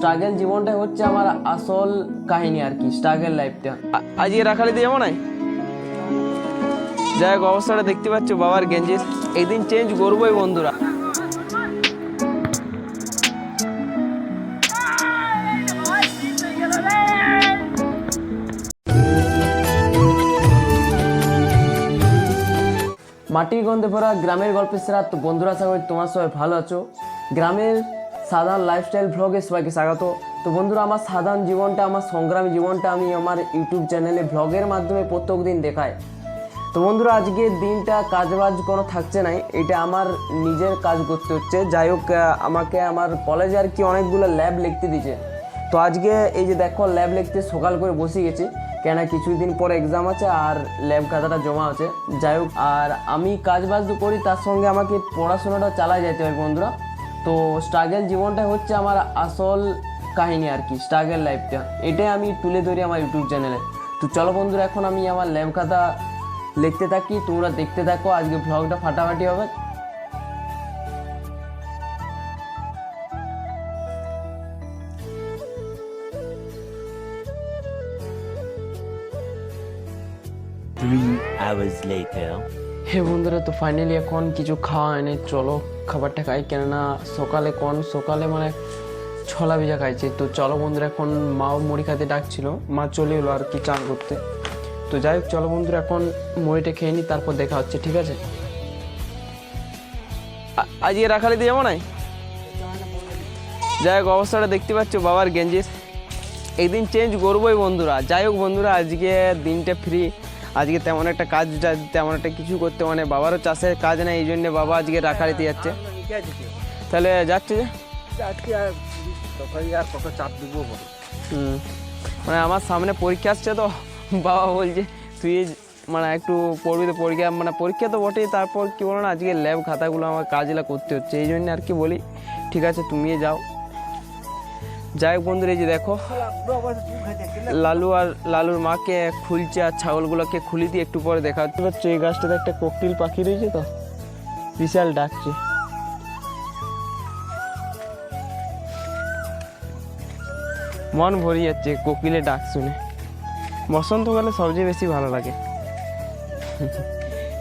Struggle জীবনটাই হচ্ছে আমার আসল কাহিনী আর কি, স্ট্রাগল লাইফটা। আজকে রাখালিতে যাবো না, যাই হোক অবস্থাটা দেখতে পাচ্ছ বাবার গেঞ্জির, একদিন চেঞ্জ করবোই বন্ধুরা। মাটির গন্ধে ভরা গ্রামের গল্পের সেরা। তো বন্ধুরা আশা করি তোমার সবাই ভালো আছো। গ্রামের সাধারণ লাইফস্টাইল ভ্লগে সবাইকে স্বাগত। তো বন্ধুরা, আমার সাধারণ জীবনটা, আমার সংগ্রামী জীবনটা আমি আমার ইউটিউব চ্যানেলে ভ্লগের মাধ্যমে প্রত্যেক দিন দেখাই। তো বন্ধুরা, আজকের দিনটা কাজবাজ কোনো থাকছে নাই, এটা আমার নিজের কাজ করতে হচ্ছে। যাই হোক, আমাকে আমার কলেজে আর কি অনেকগুলো ল্যাব লিখতে দিয়েছে। তো আজকে এই যে দেখো ল্যাব লিখতে সকাল করে বসে গেছি, কেন কিছুদিন পর এক্সাম আছে আর ল্যাব খাতাটা জমা আছে। যাই হোক, আর আমি কাজবাজ তো করি, তার সঙ্গে আমাকে পড়াশোনাটা চালাই যেতে হয় বন্ধুরা। তো স্ট্রাগল জীবনটাই হচ্ছে আমার আসল কাহিনী আর কি, স্ট্রাগল লাইফটা, এটাই আমি তুলে ধরি আমার ইউটিউব চ্যানেলে। তো চলো বন্ধুরা, এখন আমি আমার ল্যাব খাতা লিখতে থাকি, তোমরা দেখতে থাকো, আজকে ভ্লগটা ফাটাফাটি হবে। হে বন্ধুরা, তো ফাইনালি এখন কিছু খাওয়া হয়নি, চলো খাবারটা খাই। কেননা সকালে মানে ছোলা ভিজা খাইছি। তো চলো বন্ধুরা, এখন মাও মুড়ি খাইতে ডাকছিল, মা চলে এলো আর কি চান করতে। তো যাই হোক চলো বন্ধুরা, এখন মুড়িটা খেয়ে নিই, তারপর দেখা হচ্ছে, ঠিক আছে? আজকে রাখালিতে যাবো না, যাই হোক অবস্থাটা দেখতে পাচ্ছ বাবার গেঞ্জির, একদিন চেঞ্জ করবোই বন্ধুরা। যাই হোক বন্ধুরা, আজকে দিনটা ফ্রি, আজকে তেমন একটা কাজ, তেমন একটা কিছু করতে, মানে বাবারও চাষের কাজ নেই, এই জন্যে বাবা আজকে রাখালিতে যাচ্ছে। তাহলে যাচ্ছে যে মানে আমার সামনে পরীক্ষা আসছে, তো বাবা বলছে তুই মানে একটু পড়বি, তো পরীক্ষা তো বটেই, তারপর কি বলো না, আজকে ল্যাব খাতাগুলো আমার কাজগুলো করতে হচ্ছে, এই জন্য আর কি বলি ঠিক আছে তুমি যাও। যাই হোক বন্ধুরা, এই যে দেখো লালুর মাকে খুলছে আর ছাগলগুলোকে খুলি দিয়ে একটু পরে দেখা হচ্ছে। এই গাছটাতে একটা কোকিল পাখি রয়েছে, তো বিশাল ডাকছে। মন ভরে যাচ্ছে কোকিলের ডাক শুনে, বসন্তকালে সবচেয়ে বেশি ভালো লাগে।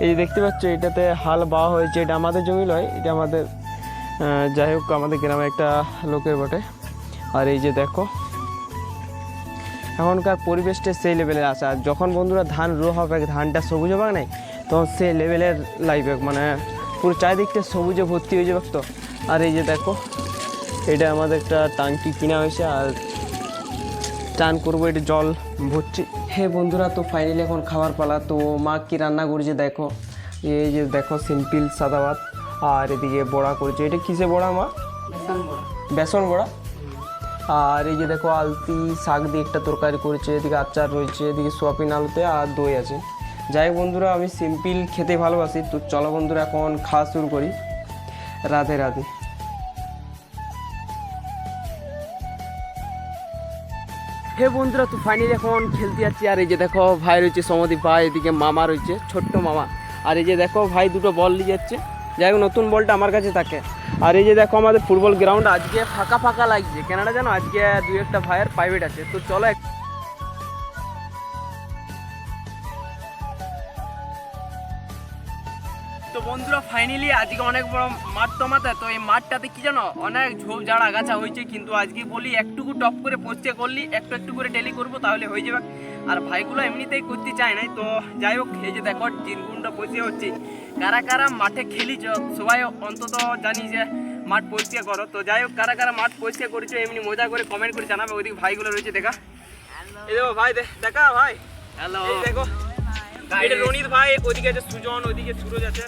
এই যে দেখতে পাচ্ছ, এটাতে হাল বাওয়া হয়েছে, এটা আমাদের জমি নয়, এটা আমাদের যাই হোক আমাদের গ্রামে একটা লোকের বটে। আর এই যে দেখো এখনকার পরিবেশটা সেই লেভেলের আছে, আর যখন বন্ধুরা ধান রোয়া হবে, ধানটা সবুজ হবে নাই, তখন সেই লেভেলের লাগবে, মানে পুরো চারিদিকটা সবুজে ভর্তি হয়ে যাবে। তো আর এই যে দেখো, এটা আমাদের একটা টাঙ্কি কিনা হয়েছে, আর চান করবো, এটা জল ভরছি। হে বন্ধুরা, তো ফাইনালি এখন খাবার পালা। তো মা কি রান্না করেছে দেখো, এই যে দেখো সিম্পল সাদা ভাত, আর এদিকে বড়া করেছে। এটা কিসে বড়া মা? বেসন বড়া। আর এই যে দেখো আলতি শাক দিয়ে একটা তরকারি করেছে, এদিকে আচার রয়েছে, এদিকে সোয়াবিন আলুতে আর দই আছে। যাই বন্ধুরা, আমি সিম্পল খেতে ভালোবাসি। তো চলো বন্ধুরা, এখন খাওয়া শুরু করি। রাধে রাধে। হে বন্ধুরা, তো ফাইনালি এখন খেলতে যাচ্ছি। আর এই যে দেখো ভাই রয়েছে, সমদীপ ভাই, এদিকে মামা রয়েছে, ছোট্ট মামা। আর এই যে দেখো ভাই দুটো বল নিয়ে যাচ্ছে, যাই হোক নতুন বলটা আমার কাছে থাকে। আর এই যে দেখো আমাদের ফুটবল গ্রাউন্ড আজকে ফাঁকা ফাঁকা লাগছে, কেননা জানো আজকে দুই একটা ভাইয়ের প্রাইভেট আছে। তো চলো তো বন্ধুরা, ফাইনালি আজকে অনেক বড় মাঠ তোমাতে। তো এই মাঠটাতে কি জানো, অনেক ঝোপ ঝাড় আগাছা হয়েছে, কিন্তু আজকে বলি একটুকু টপ করে পরিষ্কার করলি, একটু একটু করে ডেলি করবো, তাহলে হয়ে যাবে। আর ভাইগুলো এমনিতেই করতে চায় নাই। তো যাই হোক, এই যে দেখো চিনগুনটা পরিষ্কার হচ্ছে। কারা কারা মাঠে খেলিছ সবাই অন্তত জানি যে মাঠ পরিষ্কার করো। তো যাই হোক, কারা কারা মাঠ পরিষ্কার করেছো এমনি মজা করে কমেন্ট করে জানাবে। ওইদিকে ভাইগুলো রয়েছে, দেখা এই দেখো ভাই, দেখা ভাই, হ্যালো দেখো, এটা রনিত ভাই, ওইদিকে আছে সুজন, ওইদিকে সুরজ আছে।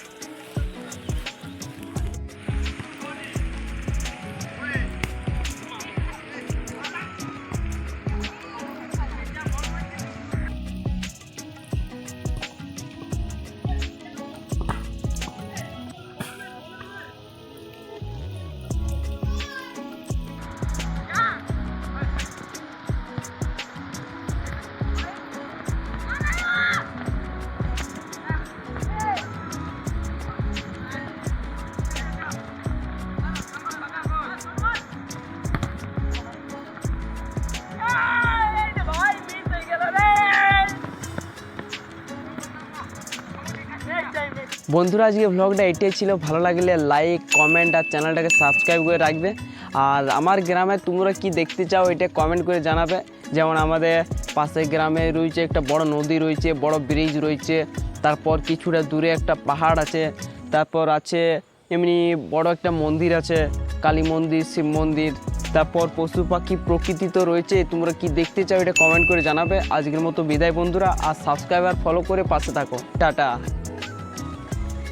বন্ধুরা আজকে ব্লগটা এটাই ছিল, ভালো লাগলে লাইক কমেন্ট আর চ্যানেলটাকে সাবস্ক্রাইব করে রাখবে। আর আমার গ্রামে তোমরা কি দেখতে চাও এটা কমেন্ট করে জানাবে। যেমন আমাদের পাশের গ্রামে রয়েছে একটা বড় নদী রয়েছে, বড় ব্রিজ রয়েছে, তারপর কিছুটা দূরে একটা পাহাড় আছে, তারপর আছে এমনি বড় একটা মন্দির আছে, কালী মন্দির, শিব মন্দির, তারপর পশু পাখি প্রকৃতি তো রয়েছে। তোমরা কি দেখতে চাও এটা কমেন্ট করে জানাবে। আজকের মতো বিদায় বন্ধুরা, আর সাবস্ক্রাইব আর ফলো করে পাশে থাকো। টাটা।